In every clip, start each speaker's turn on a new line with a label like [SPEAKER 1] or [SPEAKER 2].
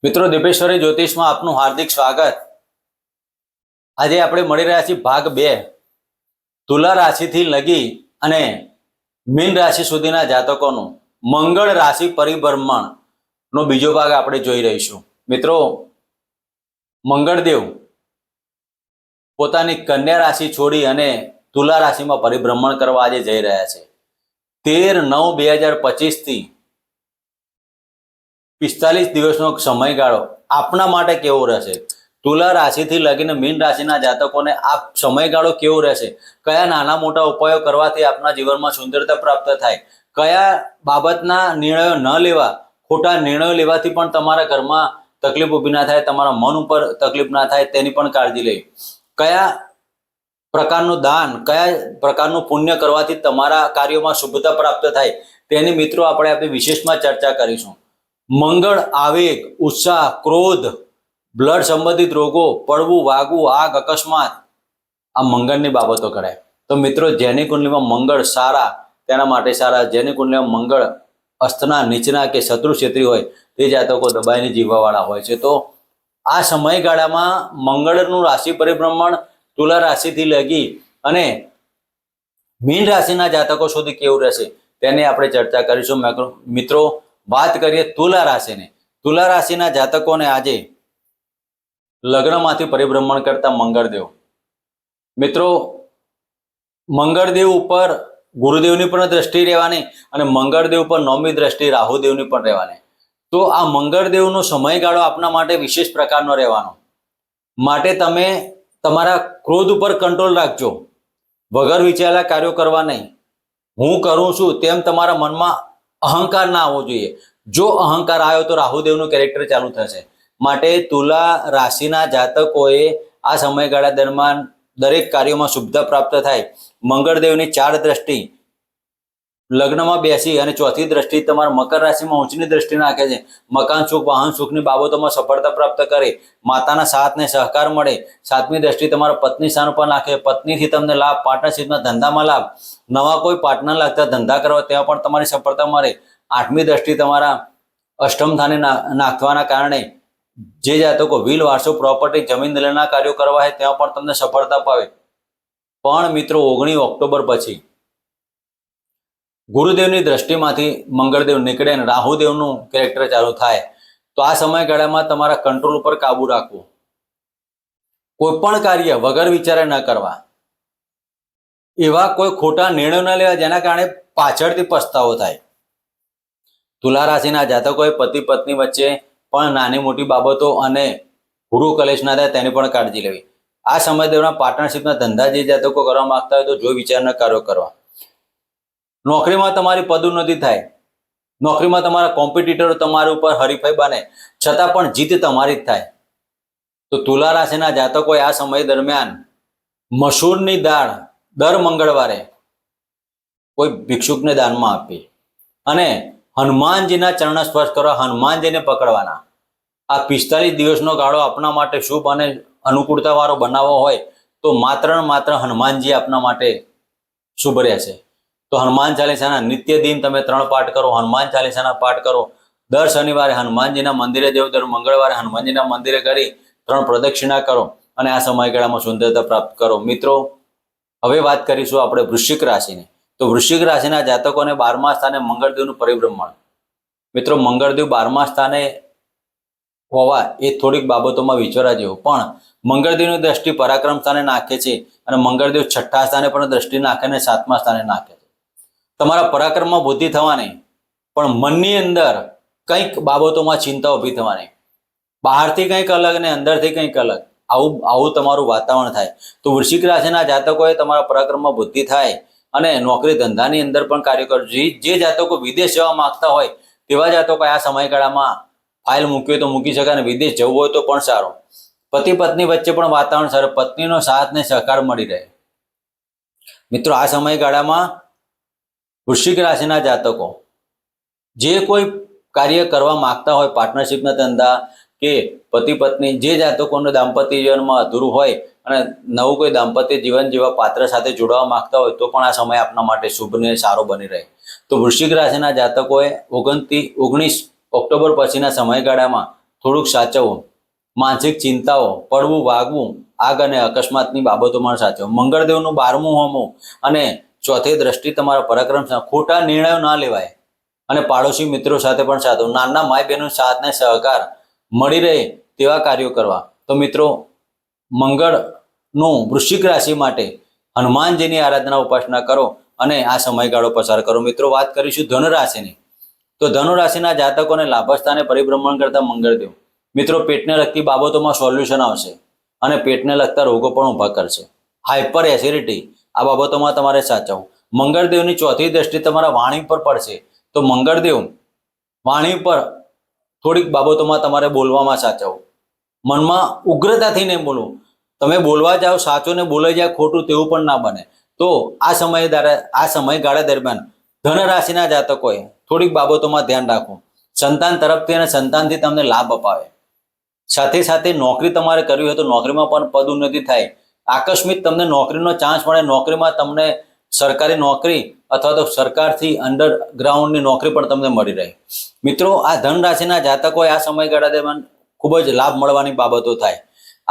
[SPEAKER 1] મિત્રો દીપેશ્વરી જ્યોતિષમાં આપનું હાર્દિક સ્વાગત। આજે આપણે મળી રહ્યા છીએ ભાગ 2 તુલા રાશિથી લગી અને મીન રાશિ સુધીના જાતકોનું મંગળ રાશિ પરિભ્રમણ નો બીજો ભાગ આપણે જોઈ રહીશું। મિત્રો મંગળદેવ પોતાની કન્યા રાશિ છોડી અને તુલા રાશિમાં પરિભ્રમણ કરવા આજે જઈ રહ્યા છે। 13/9/2025 થી 45 દિવસનો સમયગાળો આપના માટે કેવો રહેશે? તુલા રાશિથી લગીને મીન રાશિના જાતકોને આ સમયગાળો કેવો રહેશે? કયા નાના મોટા ઉપાયો કરવાથી આપના જીવનમાં સુંદરતા પ્રાપ્ત થાય? કયા બાબતના નિર્ણયો ન લેવા, ખોટા નિર્ણયો લેવાથી પણ તમારા ઘરમાં તકલીફ ઊભી ના થાય, તમારા મન ઉપર તકલીફ ના થાય તેની પણ કાળજી લેવી। કયા પ્રકારનું દાન, કયા પ્રકારનું પુણ્ય કરવાથી તમારા કાર્યોમાં શુભતા પ્રાપ્ત થાય તેની મિત્રો આપણે વિશેષમાં ચર્ચા કરીશું। મંગળ આવેગ, ઉત્સાહ, ક્રોધ, બ્લડ સંબંધિત રોગો, પડવું, વાગવું, આગ, અકસ્માત આ મંગળની બાબતો કરાય। તો મિત્રો જેની કુંડલીમાં મંગળ સારા તેના માટે સારા, જેની કુંડલીમાં મંગળ અસ્તના, નીચના કે શત્રુ ક્ષેત્રી હોય તે જાતકો દબાઈને જીવવાવાળા હોય છે। તો આ સમયગાળામાં મંગળનું રાશિ પરિભ્રમણ તુલા રાશિથી લગી અને મીન રાશિના જાતકો સુધી કેવું રહેશે તેની આપણે ચર્ચા કરીશું। મિત્રો વાત કરીએ તુલા રાશિને। તુલા રાશિના જાતકોને આજે લગ્નમાંથી પરિભ્રમણ કરતા મંગળદેવ, મિત્રો મંગળદેવ ઉપર ગુરુદેવની પણ દ્રષ્ટિ રહેવાની અને મંગળદેવ પર નવમી દ્રષ્ટિ રાહુદેવની પણ રહેવાની। તો આ મંગળદેવનો સમયગાળો આપના માટે વિશેષ પ્રકારનો રહેવાનો, માટે તમે તમારા ક્રોધ ઉપર કંટ્રોલ રાખજો। વગર વિચારેલા કાર્યો કરવા નહીં। હું કરું છું તેમ તમારા મનમાં અહંકાર ના આવવો જોઈએ। જો અહંકાર આવ્યો તો રાહુદેવનું કેરેક્ટર ચાલુ થશે। માટે તુલા રાશિના જાતકોએ આ સમયગાળા દરમિયાન દરેક કાર્યોમાં શુભતા પ્રાપ્ત થાય। મંગળદેવની 4 દ્રષ્ટિ લગ્નમાં બેસી અને ચોથી દ્રષ્ટિ તમારા મકર રાશિમાં ઊંચની દ્રષ્ટિ નાખે છે। મકાન સુખ, વાહન સુખની બાબતોમાં સફળતા પ્રાપ્ત કરે, માતાના સાથ ને સહકાર મળે। 7મી દ્રષ્ટિ તમારા પત્ની સ્થાન ઉપર નાખે, પત્નીથી તમને લાભ, પાર્ટનરશિપના ધંધામાં લાભ, નવા કોઈ પાર્ટનર લાગતા ધંધા કરવા ત્યાં પણ તમારી સફળતા મળે। 8મી દ્રષ્ટિ તમારા અષ્ટમ સ્થાને નાખવાના કારણે જે જાતકો વિલ, વારસો, પ્રોપર્ટી, જમીન દલીલના કાર્યો કરવા હોય ત્યાં પણ તમને સફળતા પાવે। પણ મિત્રો 19 ઓક્ટોબર પછી ગુરુદેવની દ્રષ્ટિમાંથી મંગળદેવ નીકળે અને રાહુદેવનું કેરેક્ટર ચાલુ થાય। તો આ સમયગાળામાં તમારા કંટ્રોલ ઉપર કાબુ રાખવો, કોઈ પણ કાર્ય વગર વિચારે ન કરવા, એવા કોઈ ખોટા નિર્ણયો ન લેવા જેના કારણે પાછળથી પસ્તાવો થાય। તુલા રાશિના જાતકોએ પતિ પત્ની વચ્ચે પણ નાની મોટી બાબતો અને ગુરુ કલેશ ના થાય તેની પણ કાળજી લેવી। આ સમય દરમિયાન પાર્ટનરશિપના ધંધા જે જાતકો કરવા માંગતા હોય તો જો વિચારના કાર્યો કરવા। નોકરીમાં તમારી પદોન્નતિ થાય, નોકરીમાં તમારા કોમ્પિટિટરો તમારી ઉપર હરીફાઈ બને છતાં પણ જીત તમારી જ થાય। તો તુલા રાશિના જાતકોએ આ સમય દરમિયાન મસૂરની દાળ દર મંગળવારે કોઈ ભિક્ષુકને દાનમાં આપી અને હનુમાનજીના ચરણ સ્પર્શ કરવા, હનુમાનજીને પકડવાના। આ 45 દિવસનો ગાળો આપના માટે શુભ અને અનુકૂળતા વાળો બનાવવો હોય તો માત્ર ને માત્ર હનુમાનજી આપના માટે શુભ રહેશે। તો હનુમાન ચાલીસાના નિત્ય દિન તમે 3 પાઠ કરો, હનુમાન ચાલીસાના પાઠ કરો। દર શનિવારે હનુમાનજીના મંદિરે જવું, દર મંગળવારે હનુમાનજીના મંદિરે કરી 3 પ્રદક્ષિણા કરો અને આ સમયગાળામાં સુંદરતા પ્રાપ્ત કરો। મિત્રો હવે વાત કરીશું આપણે વૃશ્ચિક રાશિની। તો વૃશ્ચિક રાશિના જાતકોને 12મા સ્થાને મંગળદેવનું પરિભ્રમણ। મિત્રો મંગળદેવ 12મા સ્થાને હોવા એ થોડીક બાબતોમાં વિચારવા જેવું, પણ મંગળદેવની દ્રષ્ટિ પરાક્રમ સ્થાને નાખે છે અને મંગળદેવ 6ઠ્ઠા સ્થાને પણ દ્રષ્ટિ નાખે અને 7મા સ્થાને નાખે છે। તમારા પરાક્રમમાં બુદ્ધિ થવાની, પણ મનની અંદર કંઈક બાબતોમાં ચિંતા ઊભી થવાની, બહારથી કંઈક અલગ ને અંદરથી કંઈક અલગ, આવું તમારું વાતાવરણ થાય। તો વૃશ્ચિક રાશિના જાતકોએ તમારા પરાક્રમમાં બુદ્ધિ થાય અને નોકરી ધંધાની અંદર પણ કાર્ય કરજો। જે જાતકો વિદેશ જવા માંગતા હોય તેવા જાતકો આ સમયગાળામાં ફાઇલ મૂકી હોય તો મૂકી શકાય અને વિદેશ જવું હોય તો પણ સારું। પતિ પત્ની વચ્ચે પણ વાતાવરણ સારું, પત્નીનો સાથ ને સહકાર મળી રહે। મિત્રો આ સમયગાળામાં વૃશ્ચિક રાશિના જાતકો જે કોઈ કાર્ય કરવા માંગતા હોય, પાર્ટનરશિપના ધંધા કે પતિ પત્ની, જે જાતકોનું દાંપત્ય જીવનમાં અધૂરું હોય અને નવું કોઈ દાંપત્ય જીવન જેવા પાત્ર સાથે જોડવા માંગતા હોય તો પણ આ સમય આપના માટે શુભ ને સારો બની રહે। તો વૃશ્ચિક રાશિના જાતકોએ 19 ઓક્ટોબર પછીના સમયગાળામાં થોડુંક સાચવવું, માનસિક ચિંતાઓ, પડવું વાગવું, આગ અને અકસ્માતની બાબતોમાં સાચવવું. મંગળદેવનું 12મું હોમું અને ચોથી દ્રષ્ટિ તમારા પરાક્રમ, ખોટા નિર્ણયો ના લેવાય અને પાડોશી મિત્રો સાથે પણ સાચવવું. નાના માય બહેનો સાથ ને સહકાર મળી રહે તેવા કાર્યો કરવા. તો મિત્રો, મંગળનું વૃશ્ચિક રાશિ માટે હનુમાનજીની આરાધના ઉપાસના કરો અને આ સમયગાળો પસાર કરો. મિત્રો, વાત કરીશું ધન રાશિની. તો ધનુ રાશિના જાતકોને લાભસ્થાને પરિભ્રમણ કરતા મંગળદેવ મિત્રો પેટને લગતી બાબતોમાં સોલ્યુશન આવશે અને પેટને લગતા રોગો પણ ઊભા કરશે. હાઇપર એસિડિટી, આ બાબતોમાં તમારે સાચવવું. મંગળદેવની ચોથી દ્રષ્ટિ તમારા વાણી પર પડશે, તો મંગળદેવ વાણી પર થોડીક બાબતોમાં તમારે બોલવામાં સાચવવું. મનમાં ઉગ્રતાથી નહીં બોલવું. તમે બોલવા જાઓ, સાચું ને બોલાઈ જાય ખોટું, તેવું પણ ના બને. તો આ સમયગાળા દરમિયાન ધન રાશિના જાતકોએ થોડીક બાબતોમાં ધ્યાન રાખવું. સંતાન તરફથી અને સંતાનથી તમને લાભ અપાવે. સાથે સાથે નોકરી તમારે કરવી હોય તો નોકરીમાં પણ પદોન્નતિ થાય. આકસ્મિક તમને નોકરીનો ચાન્સ મળે, નોકરીમાં તમને સરકારી નોકરી અથવા તો સરકારથી અંડરગ્રાઉન્ડની નોકરી પણ તમને મળી રહે. મિત્રો, આ ધન રાશિના જાતકોએ આ સમયગાળા દરમિયાન ખૂબ જ લાભ મળવાની બાબતો થાય.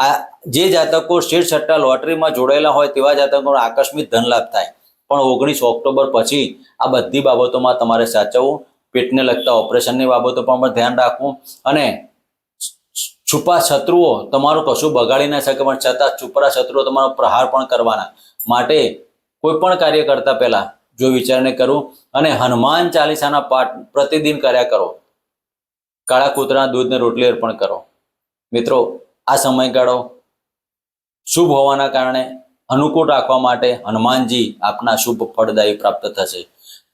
[SPEAKER 1] આ જે જાતકો શેર સટ્ટા લોટરીમાં જોડાયેલા હોય તેવા જાતકોને આકસ્મિક ધન લાભ થાય. પણ 19 ઓક્ટોબર પછી આ બધી બાબતોમાં તમારે સાચવવું. પેટને લગતા ઓપરેશનની બાબતો પણ ધ્યાન રાખવું અને છુપા શત્રુઓ તમારું કશું બગાડી ના શકે, પણ છતાં છુપા શત્રુઓ તમારો પ્રહાર પણ કરવાના. માટે કોઈ પણ કાર્ય કરતા પહેલા જો વિચારને કરવું અને હનુમાન ચાલીસાના પાઠ પ્રતિદિન કર્યા કરો. કાળા કૂતરાના દૂધને રોટલી અર્પણ કરો. મિત્રો, આ સમયગાળો શુભ હોવાના કારણે અનુકૂળ રાખવા માટે હનુમાનજી આપના શુભ ફળદાયી પ્રાપ્ત થશે.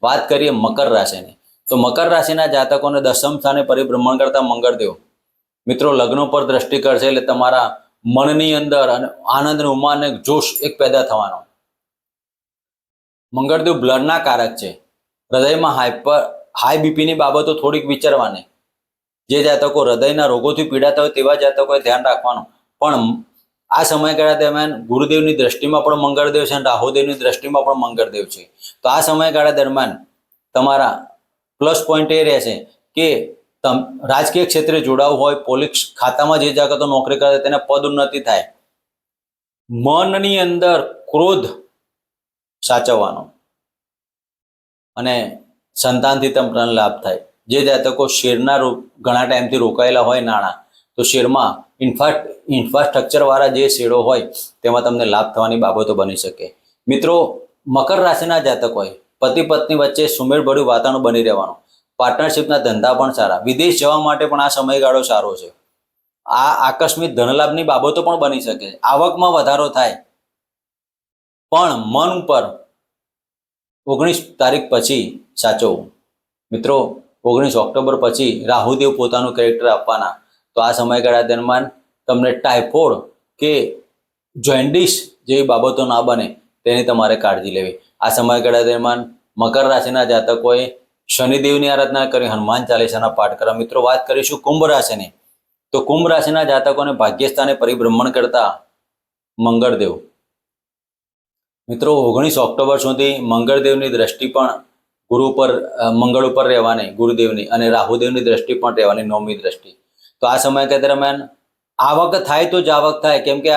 [SPEAKER 1] વાત કરીએ મકર રાશિની. તો મકર રાશિના જાતકોને દશમ સ્થાને પરિભ્રમણ કરતા મંગળદેવ મિત્રો લગ્નો પર દ્રષ્ટિ કરશે, એટલે તમારા મનની અંદર અને આનંદ અને ઉમંગ અને જોશ એક પેદા થવાનો. મંગળદેવ બ્લડના કારક છે. હૃદયમાં હાઈ બીપીની બાબતો થોડીક વિચારવાની. જે જાતકો હૃદયના રોગોથી પીડાતા હોય તેવા જાતકોએ ધ્યાન રાખવાનું. પણ આ સમયગાળા દરમિયાન ગુરુદેવની દ્રષ્ટિમાં પણ મંગળદેવ છે અને રાહુદેવની દ્રષ્ટિમાં પણ મંગળદેવ છે. તો આ સમયગાળા દરમિયાન તમારા પ્લસ પોઈન્ટ એ રહેશે કે રાજકીય ક્ષેત્રે જોડાવું હોય, પોલીસ ખાતામાં જે જાતકો નોકરી કરે તેને પદોન્નતિ થાય. મનની અંદર ક્રોધ સાચવવાનો અને સંતાનથી તમને લાભ થાય. જે જાતકો શેરના ઘણા ટાઈમથી રોકાયેલા હોય નાણાં, તો શેરમાં ઇન્ફ્રાસ્ટ્રક્ચર વાળા જે શેરો હોય તેમાં તમને લાભ થવાની બાબતો બની શકે. મિત્રો, મકર રાશિના જાતકોએ પતિ પત્ની વચ્ચે સુમેળભર્યું વાતાવરણ બની રહેવાનું. પાર્ટનરશિપના ધંધા પણ સારા. વિદેશ જવા માટે પણ આ સમયગાળો સારો છે. આ આકસ્મિક ધનલાભની બાબતો પણ બની શકે. આવકમાં વધારો થાય. પણ મન ઉપર 19 તારીખ પછી સાચવવું. મિત્રો, 19 ઓક્ટોબર પછી રાહુદેવ પોતાનું કેરેક્ટર આપવાના. તો આ સમયગાળા દરમિયાન તમને ટાઇફોઇડ કે જોન્ડિસ જેવી બાબતો ના બને તેની તમારે કાળજી લેવી. આ સમયગાળા દરમિયાન મકર રાશિના જાતકોએ શનિદેવની આરાધના કરી, હનુમાન ચાલીસાના પાઠ કરવા. મિત્રો, વાત કરીશું કુંભ રાશિની. તો કુંભ રાશિના જાતકોને ભાગ્યસ્થાને પરિભ્રમણ કરતા મંગળદેવ મિત્રો 19 ઓક્ટોબર સુધી મંગળદેવની દ્રષ્ટિ પણ મંગળ ઉપર રહેવાની, ગુરુદેવની, અને રાહુદેવની દ્રષ્ટિ પણ રહેવાની, 9મી દ્રષ્ટિ. તો આ સમય દરમિયાન આવક થાય તો જ આવક થાય, કેમ કે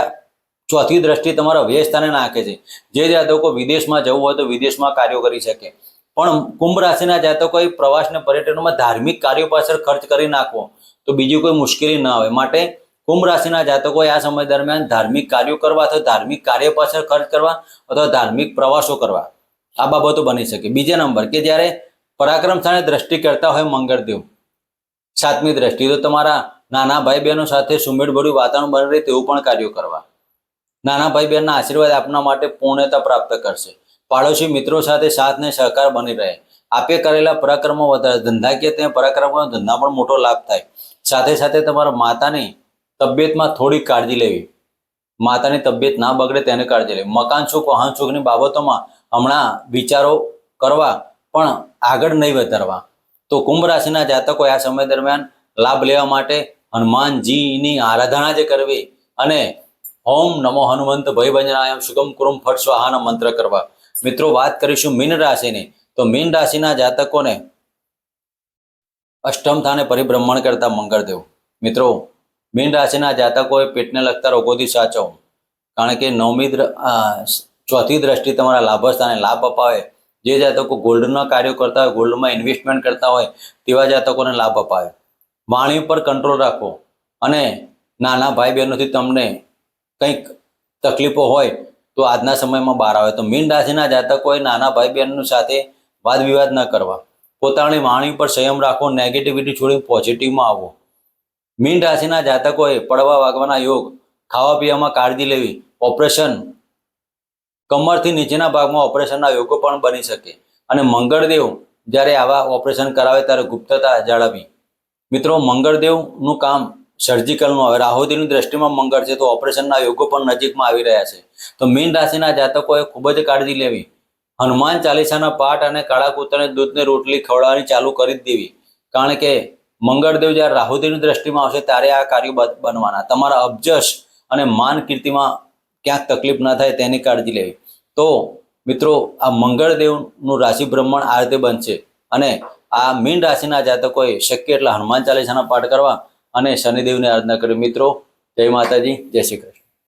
[SPEAKER 1] ચોથી દ્રષ્ટિ તમારા વ્યય સ્થાને નાખે છે. જે જાતકો વિદેશમાં જવું હોય તો વિદેશમાં કાર્યો કરી શકે. પણ કુંભ રાશિના જાતકોએ પ્રવાસ અને પર્યટનોમાં ધાર્મિક કાર્યો પાછળ ખર્ચ કરી નાખવો તો બીજી કોઈ મુશ્કેલી ના આવે. માટે કુંભ રાશિના જાતકોએ આ સમય દરમિયાન ધાર્મિક કાર્યો કરવા અથવા ધાર્મિક કાર્ય પાછળ ખર્ચ કરવા અથવા ધાર્મિક પ્રવાસો કરવા, આ બાબતો બની શકે. બીજા નંબર કે જ્યારે પરાક્રમ સ્થાને દ્રષ્ટિ કરતા હોય મંગળદેવ 7મી દ્રષ્ટિ, તો તમારા નાના ભાઈ બહેનો સાથે સુમેળભર્યું વાતાવરણ બની રહે તેવું પણ કાર્યો કરવા. નાના ભાઈ બહેનના આશીર્વાદ આપના માટે પૂર્ણતા પ્રાપ્ત કરશે. પાડોશી મિત્રો સાથે સાથ ને સહકાર બની રહે. આપે કરેલા પરાક્રમો વધારે. ધંધાકીય ત્યાં પરાક્રમો ધંધા પણ મોટો લાભ થાય. સાથે સાથે તમારા માતાની તબિયતમાં થોડી કાળજી લેવી. માતાની તબિયત ના બગડે તેને કાળજી લેવી. મકાન સુખ, વાહન સુખની બાબતોમાં હમણાં વિચારો કરવા, પણ આગળ નહીં વધારવા. તો કુંભ રાશિના જાતકો આ સમય દરમિયાન લાભ લેવા માટે હનુમાનજીની આરાધના જે કરવી અને ઓમ નમો હનુમંત ભયભંજનાયમ શુગમ કુરુમ ફટ સ્વાહાના મંત્ર કરવા. મિત્રો, વાત કરીશું મીન રાશિની. તો મીન રાશિના જાતકોને અષ્ટમ સ્થાને પરિભ્રમણ કરતા મંગળદેવ મિત્રો, મીન રાશિના જાતકોએ પેટને લગતા રોગોથી સાચવો, કારણ કે ચોથી દ્રષ્ટિ તમારા લાભસ્થાને લાભ અપાવે. જે જાતકો ગોલ્ડના કાર્યો કરતા હોય, ગોલ્ડમાં ઇન્વેસ્ટમેન્ટ કરતા હોય તેવા જાતકોને લાભ અપાવે. વાણી પર કંટ્રોલ રાખો, અને નાના ભાઈ બહેનોથી તમને કંઈક તકલીફો હોય તો આજના સમયમાં બહાર આવે. તો મીન રાશિના જાતકોએ નાના ભાઈ બહેનો સાથે વાદ વિવાદ ન કરવા, પોતાની વાણી પર સંયમ રાખવો, નેગેટિવિટી છોડી પોઝિટિવમાં આવવો. મીન રાશિના જાતકોએ પડવા વાગવાના યોગ, ખાવા પીવામાં કાળજી લેવી, ઓપરેશન, કમરથી નીચેના ભાગમાં ઓપરેશનના યોગો પણ બની શકે. અને મંગળદેવ જ્યારે આવા ઓપરેશન કરાવે ત્યારે ગુપ્તતા જાળવવી. મિત્રો, મંગળદેવનું કામ સર્જિકલનું આવે. રાહુદેવની દ્રષ્ટિમાં મંગળ છે, તો ઓપરેશનના યોગો પણ નજીકમાં આવી રહ્યા છે. તો મીન રાશિના જાતકોએ ખૂબ જ કાળજી લેવી. હનુમાન ચાલીસાના પાઠ અને કાળા કૂતરને દૂધને રોટલી ખવડાવવાની ચાલુ કરી જ દેવી, કારણ કે મંગળદેવ જ્યારે રાહુદેવની દ્રષ્ટિમાં આવશે ત્યારે આ કાર્યો બનવાના. તમારા અબજસ અને માન કીર્તિમાં ક્યાંક તકલીફ ન થાય તેની કાળજી લેવી. તો મિત્રો, આ મંગળદેવનું રાશિ ભ્રમણ આ રીતે બનશે. અને આ મીન રાશિના જાતકોએ શક્ય એટલા હનુમાન ચાલીસાના પાઠ કરવા અને શનિદેવની આરાધના કરવી. મિત્રો, જય માતાજી, જય શ્રી કૃષ્ણ.